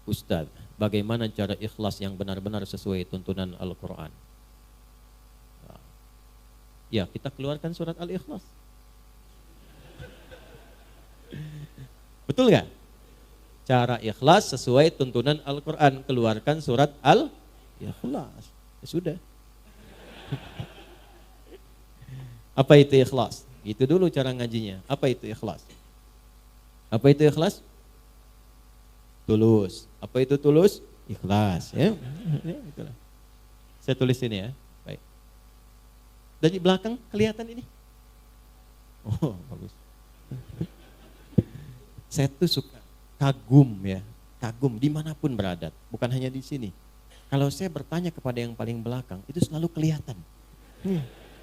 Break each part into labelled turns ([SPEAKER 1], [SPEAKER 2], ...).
[SPEAKER 1] Ustaz, bagaimana cara ikhlas yang benar-benar sesuai tuntunan Al-Quran? Ya, kita keluarkan surat Al-Ikhlas. Betul nggak? Cara ikhlas sesuai tuntunan Al-Quran, keluarkan surat Al-Ikhlas. Ya sudah. Apa itu ikhlas? Itu dulu cara ngajinya. Apa itu ikhlas? Apa itu ikhlas? Tulus. Apa itu tulus? Ikhlas. Ya. Saya tulis ini ya. Baik. Dari belakang kelihatan ini? Oh, bagus. Saya tuh suka kagum ya. Kagum dimanapun berada. Bukan hanya di sini. Kalau saya bertanya kepada yang paling belakang, itu selalu kelihatan.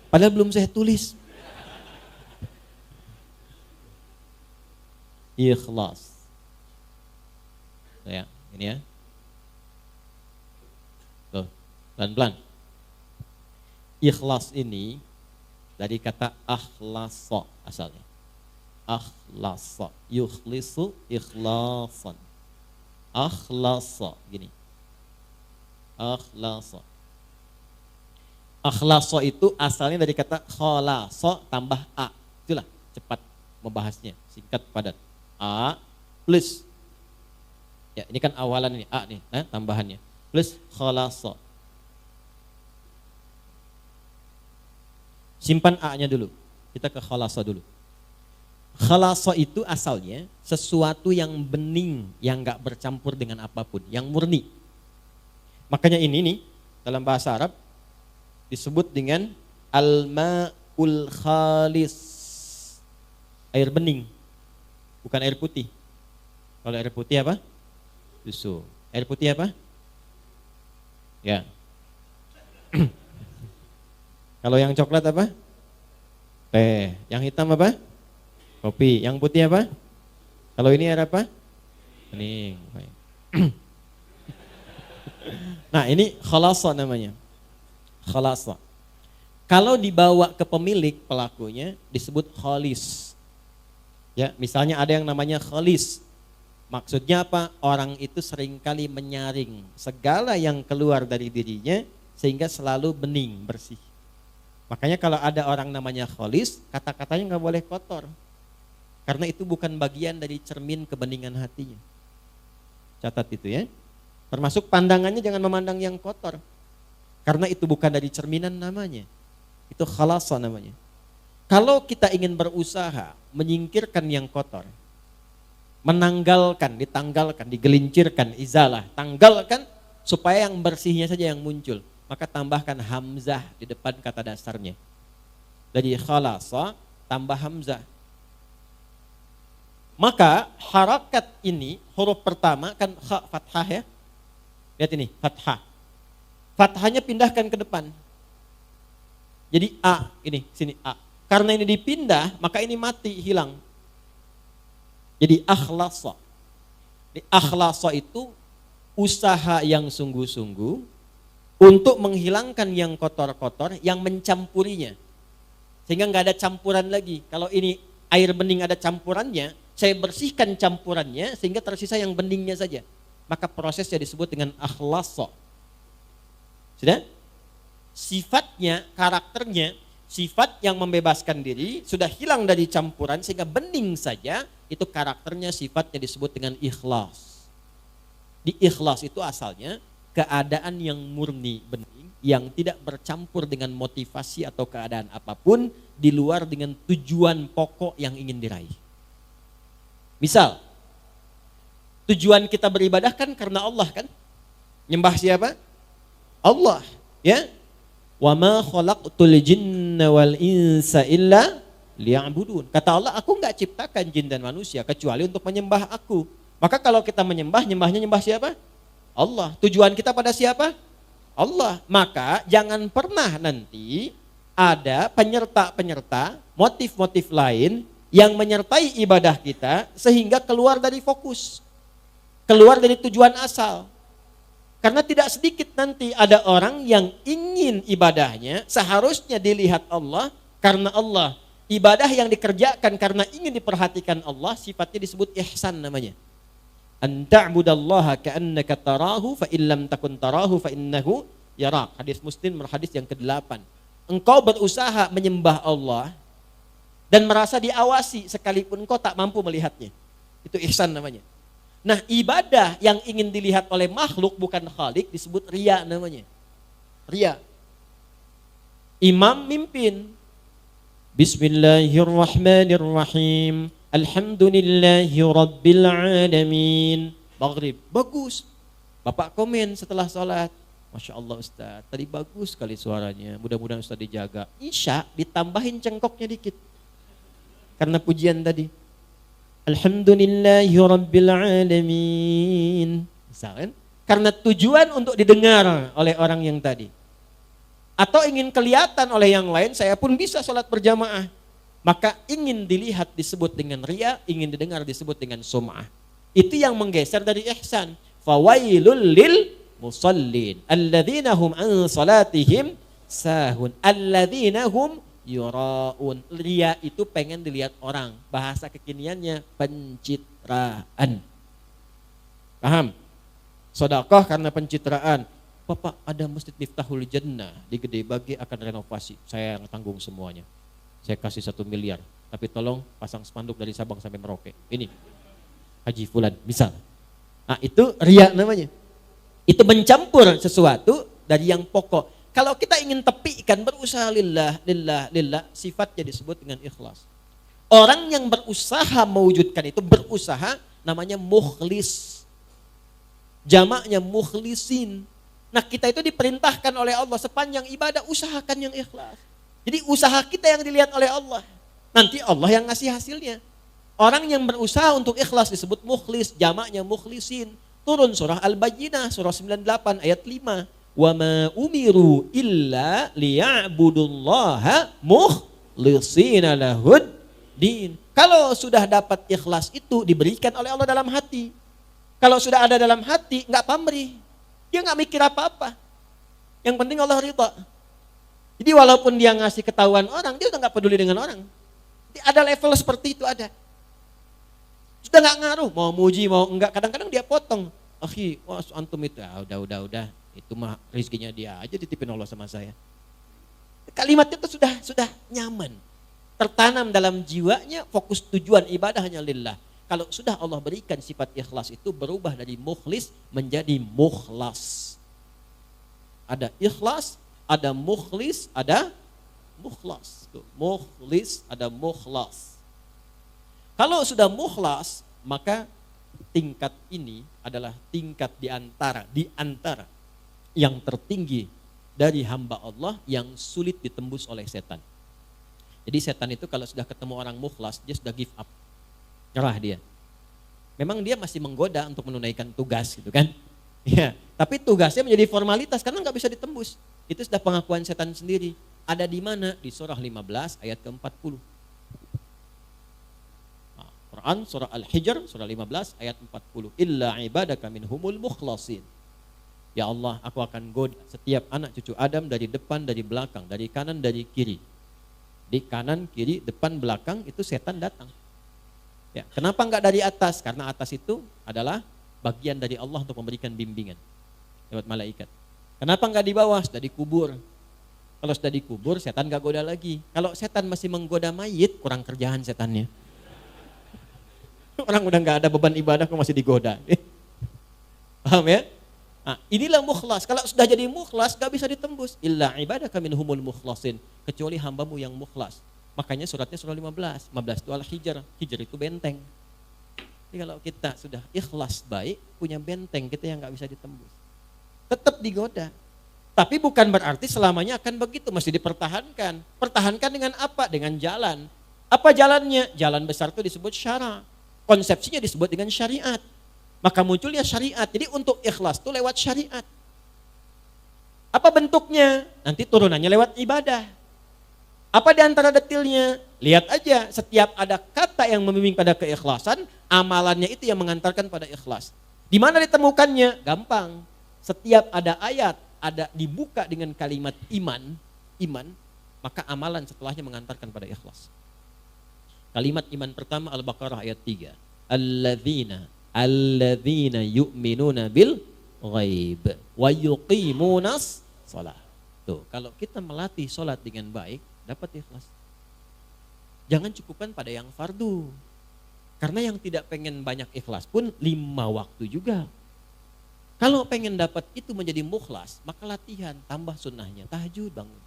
[SPEAKER 1] Padahal belum saya tulis. Ikhlas. Ya, ini ya. Tuh, pelan-pelan. Ikhlas ini dari kata akhlasa asalnya. Akhlasa, yukhlisu ikhlasan. Akhlasa, gini. Akhlasa. Akhlasa itu asalnya dari kata khalasa tambah a. Itulah cepat membahasnya, singkat padat. A plus. Ya, ini kan awalan ini a nih, tambahannya. Plus khalasa. Simpan a-nya dulu. Kita ke khalasa dulu. Khalasa itu asalnya sesuatu yang bening, yang enggak bercampur dengan apapun, yang murni. Makanya ini nih dalam bahasa Arab disebut dengan al-ma'ul khalis. Air bening. Bukan air putih. Kalau air putih apa? Susu. Air putih apa? Ya. Kalau yang coklat apa? Teh. Yang hitam apa? Kopi. Yang putih apa? Kalau ini air apa? Bening. Nah, ini khalasa namanya. Khalasa. Kalau dibawa ke pemilik pelakunya disebut khalis. Ya, misalnya ada yang namanya khalis. Maksudnya apa? Orang itu seringkali menyaring segala yang keluar dari dirinya sehingga selalu bening, bersih. Makanya kalau ada orang namanya khalis, kata-katanya nggak boleh kotor. Karena itu bukan bagian dari cermin kebeningan hatinya. Catat itu ya. Termasuk pandangannya jangan memandang yang kotor. Karena itu bukan dari cerminan namanya. Itu khalasa namanya. Kalau kita ingin berusaha menyingkirkan yang kotor, menanggalkan, ditanggalkan, digelincirkan, izalah, tanggalkan supaya yang bersihnya saja yang muncul. Maka tambahkan hamzah di depan kata dasarnya. Jadi khalasa tambah hamzah. Maka harakat ini huruf pertama kan kha fathah ya. Lihat ini fathah. Fathahnya pindahkan ke depan. Jadi a ini sini a. Karena ini dipindah maka ini mati hilang. Jadi akhlasa. Di akhlasa itu usaha yang sungguh-sungguh untuk menghilangkan yang kotor-kotor yang mencampurinya. Sehingga nggak ada campuran lagi. Kalau ini air bening ada campurannya, saya bersihkan campurannya sehingga tersisa yang beningnya saja. Maka prosesnya disebut dengan akhlasa. Sudah? Sifatnya, karakternya, sifat yang membebaskan diri sudah hilang dari campuran sehingga bening saja, itu karakternya, sifatnya disebut dengan ikhlas. Di ikhlas itu asalnya keadaan yang murni, bening, yang tidak bercampur dengan motivasi atau keadaan apapun di luar dengan tujuan pokok yang ingin diraih. Misal, tujuan kita beribadah kan karena Allah kan? Nyembah siapa? Allah, ya. Wa ma khalaqtul jinna wal insa illa liya'budun. Kata Allah, aku enggak ciptakan jin dan manusia kecuali untuk menyembah aku. Maka kalau kita menyembah, nyembah siapa? Allah. Tujuan kita pada siapa? Allah. Maka jangan pernah nanti ada penyerta-penyerta, motif-motif lain yang menyertai ibadah kita sehingga keluar dari fokus. Keluar dari tujuan asal. Karena tidak sedikit nanti ada orang yang ingin ibadahnya seharusnya dilihat Allah karena Allah. Ibadah yang dikerjakan karena ingin diperhatikan Allah sifatnya disebut ihsan namanya. An ta'budallaha ka'annaka tarahu fa illam takun tarahu fa innahu yarak. Hadis Muslim, hadis yang ke-8. Engkau berusaha menyembah Allah dan merasa diawasi sekalipun engkau tak mampu melihatnya. Itu ihsan namanya. Nah, ibadah yang ingin dilihat oleh makhluk bukan khalik disebut riya namanya. Riya. Imam mimpin. Bismillahirrahmanirrahim. Alhamdulillahi rabbil alamin. Maghrib. Bagus. Bapak komen setelah sholat. Masya Allah Ustaz, tadi bagus sekali suaranya. Mudah-mudahan Ustaz dijaga. Isya ditambahin cengkoknya dikit. Karena pujian tadi. Alhamdulillahi rabbil alamin. Misalkan, karena tujuan untuk didengar oleh orang yang tadi. Atau ingin kelihatan oleh yang lain, saya pun bisa sholat berjamaah. Maka ingin dilihat disebut dengan riya, ingin didengar disebut dengan sum'ah. Itu yang menggeser dari ihsan. Fawailul lil musallin alladzina hum an salatihim sahun alladzina hum yuraun. Riya itu pengen dilihat orang. Bahasa kekiniannya pencitraan. Paham? Sedekah karena pencitraan. Bapak, ada Masjid Miftahul Jannah di Gede Bage akan renovasi. Saya yang tanggung semuanya. Saya kasih 1 miliar. Tapi tolong pasang spanduk dari Sabang sampai Merauke. Ini Haji Fulan, misal. Nah, itu riya namanya. Itu mencampur sesuatu dari yang pokok. Kalau kita ingin tepikan berusaha lillah, sifatnya disebut dengan ikhlas. Orang yang berusaha mewujudkan itu berusaha namanya mukhlis. Jamaknya mukhlisin. Nah, kita itu diperintahkan oleh Allah sepanjang ibadah usahakan yang ikhlas. Jadi usaha kita yang dilihat oleh Allah. Nanti Allah yang ngasih hasilnya. Orang yang berusaha untuk ikhlas disebut mukhlis, jamaknya mukhlisin. Turun surah Al-Bayyinah surah 98 ayat 5. Wa ma umiru illa liya'budullaha mukhlishina lahud din. Kalau sudah dapat ikhlas itu diberikan oleh Allah dalam hati. Kalau sudah ada dalam hati enggak pamrih. Dia enggak mikir apa-apa. Yang penting Allah ridha. Jadi walaupun dia ngasih ketahuan orang, dia udah enggak peduli dengan orang. Jadi ada level seperti itu ada. Sudah enggak ngaruh mau muji mau enggak, kadang-kadang dia potong. Akhi, wah antum itu udah. Itu mah rezekinya dia aja ditipin Allah sama saya. Kalimat itu sudah nyaman. Tertanam dalam jiwanya, fokus tujuan ibadah hanya lillah. Kalau sudah Allah berikan sifat ikhlas itu berubah dari mukhlis menjadi mukhlas. Ada ikhlas, ada mukhlis, ada mukhlas. Mukhlis, ada mukhlas. Kalau sudah mukhlas, maka tingkat ini adalah tingkat di antara yang tertinggi dari hamba Allah yang sulit ditembus oleh setan. Jadi setan itu kalau sudah ketemu orang mukhlas, dia sudah give up. Nyerah dia. Memang dia masih menggoda untuk menunaikan tugas gitu kan. Ya, tapi tugasnya menjadi formalitas karena nggak bisa ditembus. Itu sudah pengakuan setan sendiri. Ada di mana? Di surah 15 ayat ke-40. Nah, Quran surah Al-Hijr surah 15 ayat 40. Illa ibadaka minhumul mukhlasin. Ya Allah, aku akan goda setiap anak cucu Adam dari depan, dari belakang, dari kanan, dari kiri. Di kanan, kiri, depan, belakang itu setan datang. Ya, kenapa enggak dari atas? Karena atas itu adalah bagian dari Allah untuk memberikan bimbingan lewat malaikat. Kenapa enggak di bawah? Sudah dikubur. Kalau sudah dikubur, setan enggak goda lagi. Kalau setan masih menggoda mayit, kurang kerjaan setannya. Orang udah enggak ada beban ibadah kok masih digoda. Paham ya? Nah, inilah mukhlas. Kalau sudah jadi mukhlas gak bisa ditembus. Illa ibadaka minhumul mukhlasin. Kecuali hambamu yang mukhlas. Makanya suratnya surah 15. 15 itu Al-Hijr. Hijr itu benteng. Jadi kalau kita sudah ikhlas baik, punya benteng kita yang gak bisa ditembus. Tetap digoda. Tapi bukan berarti selamanya akan begitu. Masih dipertahankan. Pertahankan dengan apa? Dengan jalan. Apa jalannya? Jalan besar itu disebut syara. Konsepsinya disebut dengan syariat. Maka munculnya syariat. Jadi untuk ikhlas itu lewat syariat. Apa bentuknya? Nanti turunannya lewat ibadah. Apa di antara detilnya? Lihat aja, setiap ada kata yang membimbing pada keikhlasan, amalannya itu yang mengantarkan pada ikhlas. Di mana ditemukannya? Gampang. Setiap ada ayat, ada dibuka dengan kalimat iman, maka amalan setelahnya mengantarkan pada ikhlas. Kalimat iman pertama Al-Baqarah ayat 3. Alladzina alladzina yu'minuna bil ghaib wa yuqimunas shalah. Tuh, kalau kita melatih sholat dengan baik, dapat ikhlas. Jangan cukupkan pada yang fardu. Karena yang tidak pengen banyak ikhlas pun 5 waktu juga. Kalau pengen dapat itu menjadi mukhlas, maka latihan, tambah sunnahnya, tahajud bangun.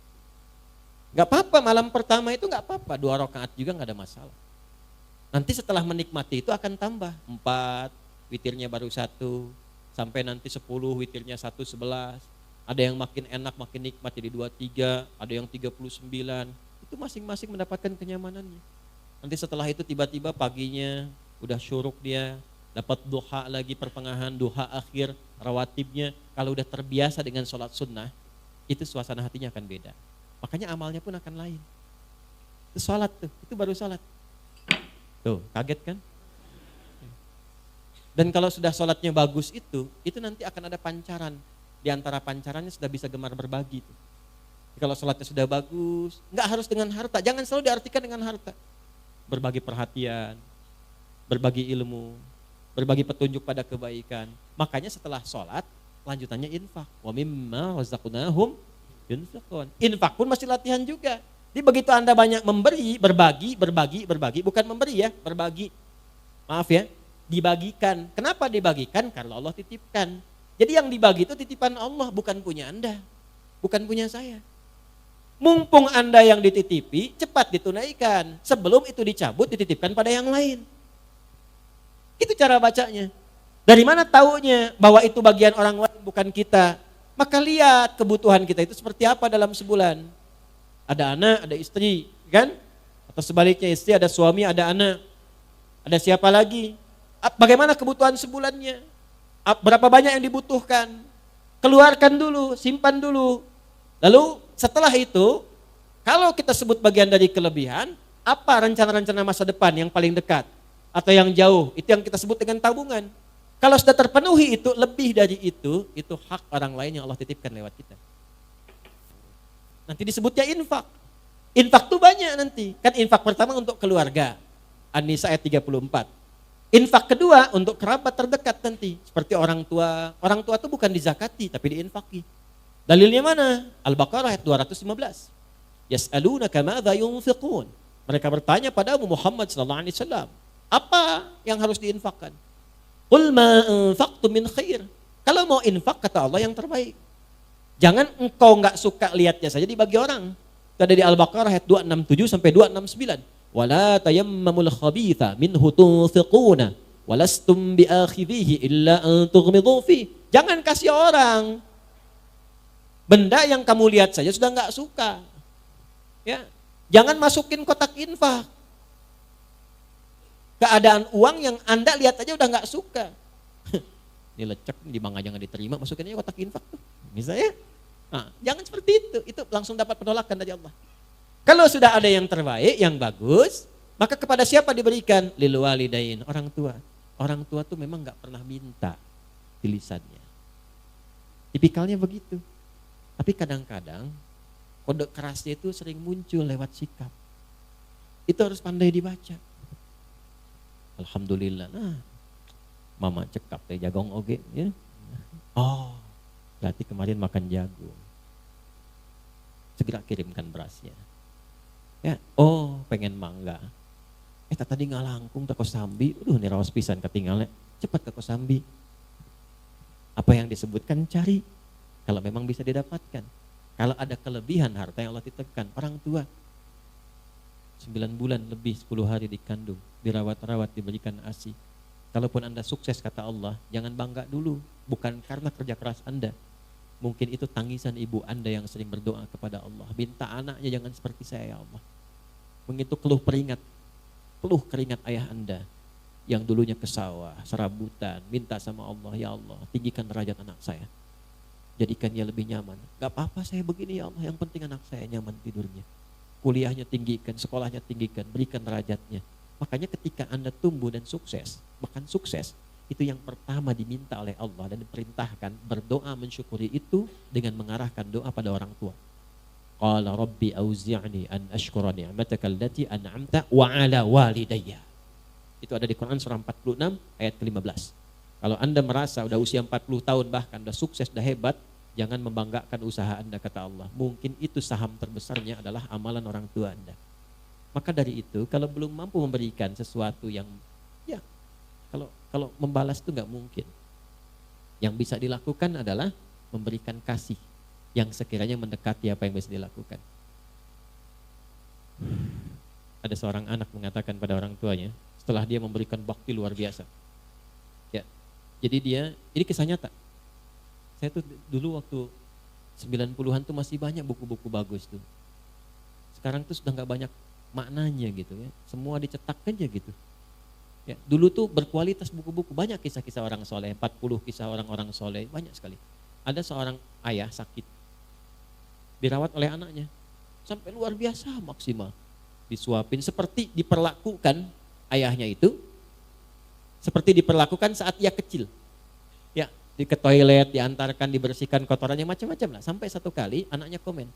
[SPEAKER 1] Gak apa-apa, malam pertama itu gak apa-apa, 2 rakaat juga gak ada masalah. Nanti setelah menikmati itu akan tambah 4, witirnya baru 1, sampai nanti 10, witirnya 1, 11. Ada yang makin enak, makin nikmat jadi 2, 3, ada yang 39. Itu masing-masing mendapatkan kenyamanannya. Nanti setelah itu tiba-tiba paginya udah syuruk dia, dapat duha lagi pertengahan, duha akhir, rawatibnya. Kalau udah terbiasa dengan sholat sunnah, itu suasana hatinya akan beda. Makanya amalnya pun akan lain. Itu sholat tuh, itu baru sholat. Tuh, kaget kan? Dan kalau sudah sholatnya bagus itu nanti akan ada pancaran. Di antara pancarannya sudah bisa gemar berbagi tuh. Kalau sholatnya sudah bagus, nggak harus dengan harta, jangan selalu diartikan dengan harta. Berbagi perhatian, berbagi ilmu, berbagi petunjuk pada kebaikan. Makanya setelah sholat, lanjutannya infak. Wa mimma razaqnahum yunfiqun. Infak pun masih latihan juga. Jadi begitu Anda banyak memberi, berbagi, bukan memberi ya, berbagi. Maaf ya, dibagikan. Kenapa dibagikan? Karena Allah titipkan. Jadi yang dibagi itu titipan Allah, bukan punya Anda, bukan punya saya. Mumpung Anda yang dititipi, cepat ditunaikan. Sebelum itu dicabut, dititipkan pada yang lain. Itu cara bacanya. Dari mana taunya bahwa itu bagian orang lain bukan kita? Maka lihat kebutuhan kita itu seperti apa dalam sebulan. Ada anak, ada istri, kan? Atau sebaliknya istri, ada suami, ada anak. Ada siapa lagi? Bagaimana kebutuhan sebulannya? Berapa banyak yang dibutuhkan? Keluarkan dulu, simpan dulu. Lalu setelah itu, kalau kita sebut bagian dari kelebihan, apa rencana-rencana masa depan yang paling dekat? Atau yang jauh, itu yang kita sebut dengan tabungan. Kalau sudah terpenuhi itu, lebih dari itu hak orang lain yang Allah titipkan lewat kita. Nanti disebutnya infak. Infak itu banyak nanti. Kan infak pertama untuk keluarga. An-Nisa ayat 34. Infak kedua untuk kerabat terdekat nanti. Seperti orang tua. Orang tua itu bukan dizakati, tapi diinfaki. Dalilnya mana? Al-Baqarah ayat 215. Yas'alunaka madza yunfiqun. Mereka bertanya padamu Muhammad sallallahu alaihi wasallam, apa yang harus diinfakkan? Qul ma anfaqtum min khair. Kalau mau infak kata Allah yang terbaik. Jangan engkau enggak suka lihatnya saja dibagi orang. Itu ada di Al-Baqarah ayat 267 sampai 269. Wala tayammamul khabitha minhu tunfiquna walastum biakhidhihi illa an tughmidu fi. Jangan kasih orang benda yang kamu lihat saja sudah enggak suka. Ya, jangan masukin kotak infak. Keadaan uang yang Anda lihat aja udah enggak suka. Ini lecek, di bangga jangan diterima, masukin aja kotak infak tuh. Misalnya, nah, jangan seperti itu langsung dapat penolakan dari Allah. Kalau sudah ada yang terbaik, yang bagus, maka kepada siapa diberikan? Lil walidain, orang tua. Orang tua tuh memang enggak pernah minta di lisannya. Tipikalnya begitu. Tapi kadang-kadang kode kerasnya itu sering muncul lewat sikap. Itu harus pandai dibaca. Alhamdulillah. Nah, mama cekap teh jagong oge ya. Oh, berarti kemarin makan jagung. Segera kirimkan berasnya. Ya, oh pengen mangga. Tadi ngalangkung ke Kosambi. Ini rawas pisan ketinggalnya. Cepat ke Kosambi. Apa yang disebutkan cari. Kalau memang bisa didapatkan. Kalau ada kelebihan harta yang Allah titipkan, orang tua 9 bulan lebih 10 hari dikandung, dirawat-rawat, diberikan ASI. Kalaupun Anda sukses kata Allah, jangan bangga dulu, bukan karena kerja keras Anda. Mungkin itu tangisan ibu Anda yang sering berdoa kepada Allah. Minta anaknya jangan seperti saya ya Allah. Begitu keluh keringat ayah Anda yang dulunya ke sawah, serabutan, minta sama Allah, ya Allah, tinggikan derajat anak saya. Jadikan dia lebih nyaman. Gak apa-apa saya begini ya Allah, yang penting anak saya nyaman tidurnya. Kuliahnya tinggikan, sekolahnya tinggikan, berikan derajatnya. Makanya ketika Anda tumbuh dan sukses, bahkan sukses, itu yang pertama diminta oleh Allah dan diperintahkan berdoa mensyukuri itu dengan mengarahkan doa pada orang tua. Qala rabbi auzi'ni an ashkura ni'mataka allati an'amta wa ala walidayya. Itu ada di Quran surah 46 ayat ke-15. Kalau Anda merasa udah usia 40 tahun bahkan udah sukses, udah hebat, jangan membanggakan usaha Anda, kata Allah. Mungkin itu saham terbesarnya adalah amalan orang tua Anda. Maka dari itu kalau belum mampu memberikan sesuatu yang ya kalau membalas itu nggak mungkin. Yang bisa dilakukan adalah memberikan kasih yang sekiranya mendekati apa yang bisa dilakukan. Ada seorang anak mengatakan pada orang tuanya setelah dia memberikan bakti luar biasa. Ya. Jadi ini kisah nyata. Saya tuh dulu waktu 90-an tuh masih banyak buku-buku bagus tuh. Sekarang tuh sudah nggak banyak maknanya gitu ya. Semua dicetak aja gitu. Ya, dulu tuh berkualitas buku-buku, banyak kisah-kisah orang soleh, 40 kisah orang-orang soleh, banyak sekali. Ada seorang ayah sakit, dirawat oleh anaknya, sampai luar biasa maksimal. Disuapin seperti diperlakukan ayahnya itu, seperti diperlakukan saat ia kecil. Ya, ke toilet, diantarkan, dibersihkan kotorannya, macam-macam lah. Sampai satu kali anaknya komen,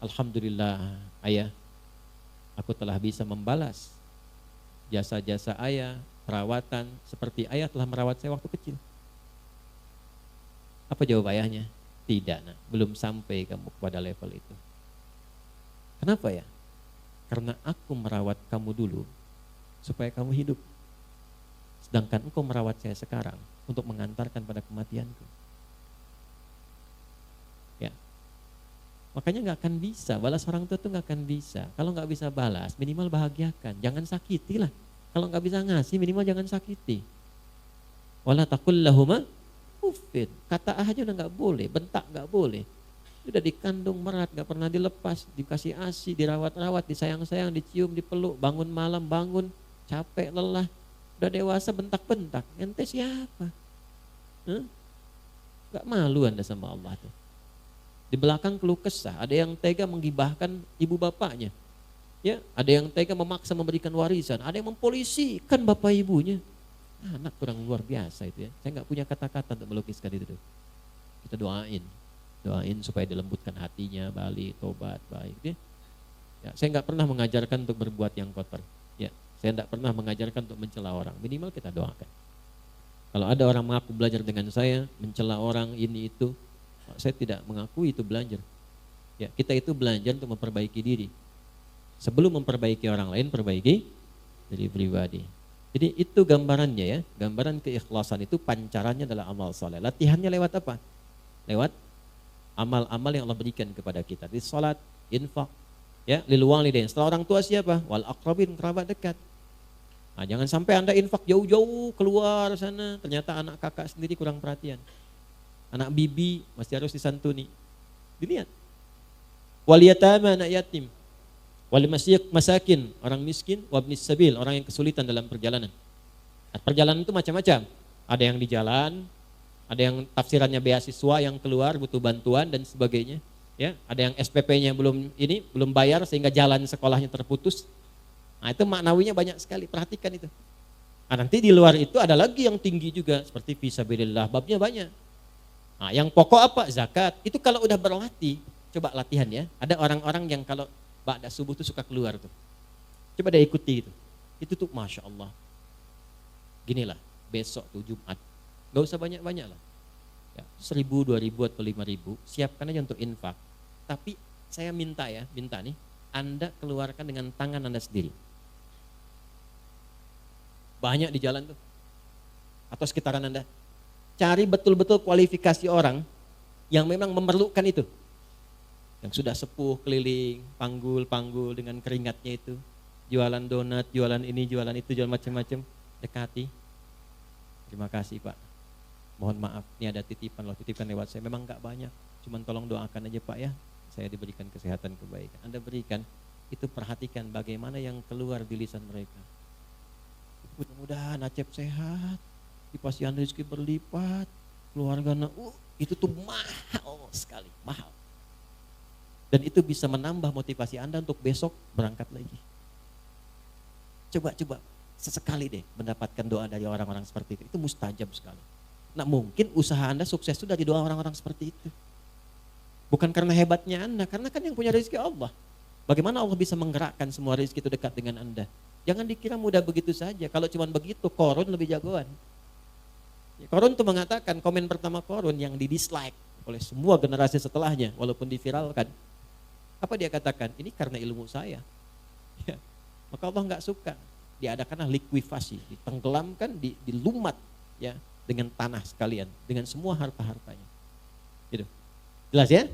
[SPEAKER 1] "Alhamdulillah ayah, aku telah bisa membalas jasa-jasa ayah, perawatan seperti ayah telah merawat saya waktu kecil." Apa jawab ayahnya? Tidak, nak, belum sampai kamu pada level itu. Kenapa ya? Karena aku merawat kamu dulu supaya kamu hidup. Sedangkan engkau merawat saya sekarang untuk mengantarkan pada kematianku. Ya. Makanya nggak akan bisa, balas orang tua itu nggak akan bisa. Kalau nggak bisa balas, minimal bahagiakan, jangan sakiti lah. Kalau nggak bisa ngasih, minimal jangan sakiti. Wala taqul lahuma uffin. Kata aja udah nggak boleh, bentak nggak boleh. Udah dikandung merat, nggak pernah dilepas, dikasih ASI, dirawat-rawat, disayang-sayang, dicium, dipeluk, bangun malam, bangun, capek, lelah. Udah dewasa bentak-bentak, ente siapa? Gak malu Anda sama Allah tuh. Di belakang keluh kesah, ada yang tega menggibahkan ibu bapaknya. Ya, ada yang tega memaksa memberikan warisan, ada yang mempolisikan bapak ibunya. Anak kurang luar biasa itu ya. Saya nggak punya kata-kata untuk melukiskan itu tuh. Kita doain supaya dilembutkan hatinya, balik, tobat, baik. Ya, saya nggak pernah mengajarkan untuk berbuat yang kotor. Ya, saya nggak pernah mengajarkan untuk mencela orang. Minimal kita doakan. Kalau ada orang mengaku belajar dengan saya, mencela orang ini itu, saya tidak mengakui itu belajar. Ya, kita itu belajar untuk memperbaiki diri. Sebelum memperbaiki orang lain, perbaiki diri pribadi. Jadi itu gambarannya ya, gambaran keikhlasan itu pancarannya adalah amal soleh. Latihannya lewat apa? Lewat amal-amal yang Allah berikan kepada kita. Di salat, infak, ya, lil walidain. Setelah orang tua siapa? Wal aqrabin, kerabat dekat. Nah, jangan sampai Anda infak jauh-jauh keluar sana, ternyata anak kakak sendiri kurang perhatian. Anak bibi masih harus disantuni. Dilihat. Wal yatama, anak yatim. Wal masakin, orang miskin, wabnis sabil, orang yang kesulitan dalam perjalanan. Nah, perjalanan itu macam-macam. Ada yang di jalan, ada yang tafsirannya beasiswa yang keluar butuh bantuan dan sebagainya. Ya, ada yang SPP-nya belum bayar sehingga jalan sekolahnya terputus. Nah, itu maknawinya banyak sekali, perhatikan itu. Nah, nanti di luar itu ada lagi yang tinggi juga seperti fisabilillah, babnya banyak. Nah, yang pokok apa? Zakat. Itu kalau udah berlatih, coba latihan ya. Ada orang-orang yang kalau ba'da subuh tuh suka keluar tuh. Coba deh ikuti itu. Itu tuh Masya Allah. Ginilah, besok tuh Jumat. Gak usah banyak-banyak lah. Ya, 1.000, 2.000 atau 5.000, siapkan aja untuk infak. Tapi saya minta nih, Anda keluarkan dengan tangan Anda sendiri. Banyak di jalan tuh. Atau sekitaran Anda. Cari betul-betul kualifikasi orang yang memang memerlukan itu. Yang sudah sepuh keliling, panggul dengan keringatnya itu. Jualan donat, jualan ini, jualan itu, jualan macam-macam. Dekati. Terima kasih Pak. Mohon maaf, ini ada titipan loh, titipan lewat saya. Memang enggak banyak, cuman tolong doakan aja Pak ya. Saya diberikan kesehatan kebaikan. Anda berikan, itu perhatikan bagaimana yang keluar di lisan mereka. Mudah-mudahan Acep sehat, dipasihan rezeki berlipat, keluarganya, itu tuh mahal sekali, mahal. Dan itu bisa menambah motivasi Anda untuk besok berangkat lagi. Coba sesekali deh mendapatkan doa dari orang-orang seperti itu mustajab sekali. Nah, mungkin usaha Anda sukses itu dari doa orang-orang seperti itu. Bukan karena hebatnya Anda, karena kan yang punya rezeki Allah. Bagaimana Allah bisa menggerakkan semua rezeki itu dekat dengan Anda? Jangan dikira mudah begitu saja. Kalau cuma begitu, Qarun lebih jagoan. Qarun tuh mengatakan, komen pertama Qarun yang di-dislike oleh semua generasi setelahnya, walaupun diviralkan. Apa dia katakan? Ini karena ilmu saya. Ya. Maka Allah nggak suka. Diadakanlah likuifasi, ditenggelamkan, dilumat ya dengan tanah sekalian, dengan semua harta-hartanya. Gitu. Jelas ya?